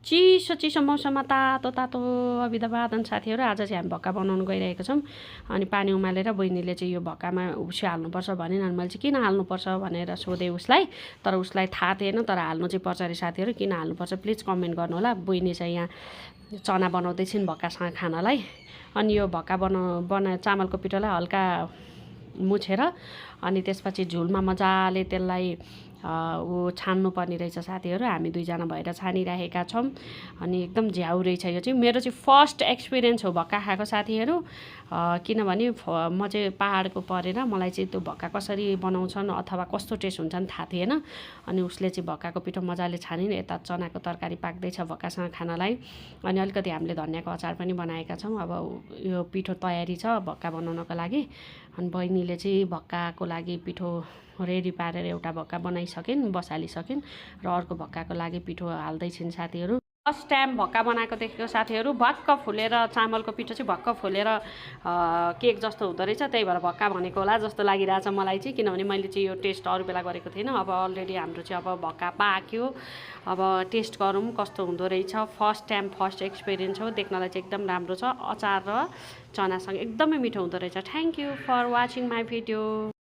चिसो चिसो मौसममा तातो तातो अभिवादन साथीहरू। आज चाहिँ हामी भक्का बनाउनु गइरहेको छौँ। अनि पानी उमालेर बहिनीले चाहिँ यो भक्कामा उसियो हाल्नुपर्छ भने मैले चाहिँ किन हाल्नुपर्छ भनेर सोधेँ उसलाई, तर उसलाई थाहा थिएन। तर हाल्नु चाहिँ पर्छ अरे साथीहरू। किन हाल्नुपर्छ प्लिज कमेन्ट गर्नु होला। बहिनी चाहिँ यहाँ चना बनाउँदैछिन् भक्कासँग खानालाई। अनि यो भक्का बना चामलको पिठोलाई हल्का मुछेर अनि त्यसपछि झुलमा मजाले त्यसलाई छान्नुपर्ने रहेछ साथीहरू। हामी दुईजना भएर छानिरहेका छौँ। अनि एकदम झ्याउ रहेछ। यो चाहिँ मेरो चाहिँ फर्स्ट एक्सपिरियन्स हो भक्का खाएको साथीहरू। किनभने म चाहिँ पाहाडको परेर मलाई चाहिँ त्यो भक्का कसरी बनाउँछन् अथवा कस्तो टेस्ट हुन्छन् थाहा थिएन। अनि उसले चाहिँ भक्काको पिठो मजाले छानिन्। यता चनाको तरकारी पाक्दैछ भक्कासँग खानालाई। अनि अलिकति हामीले धनियाँको अचार पनि बनाएका छौँ। अब यो पिठो तयारी छ भक्का बनाउनको लागि। अनि बहिनीले चाहिँ भक्काको लागि पिठो रेडी पारेर एउटा भक्का बनाइसकिन्, बसालिसकिन् र अर्को भक्काको लागि पिठो हाल्दैछिन् साथीहरू। फर्स्ट टाइम भक्का बनाएको देखेको साथीहरू। भक्क फुलेर चामलको पिठो चाहिँ भक्क फुलेर केक जस्तो हुँदो रहेछ। त्यही भएर भक्का भनेको होला जस्तो लागिरहेछ मलाई चाहिँ। किनभने मैले चाहिँ यो टेस्ट अरू बेला गरेको थिएन। अब अलरेडी हाम्रो चाहिँ अब भक्का पाक्यो। अब टेस्ट गरौँ कस्तो हुँदो रहेछ। फर्स्ट टाइम फर्स्ट एक्सपिरियन्स हो। देख्नलाई चाहिँ एकदम राम्रो छ। अचार र चनासँग एकदमै मिठो हुँदो रहेछ। Thank you for watching my video.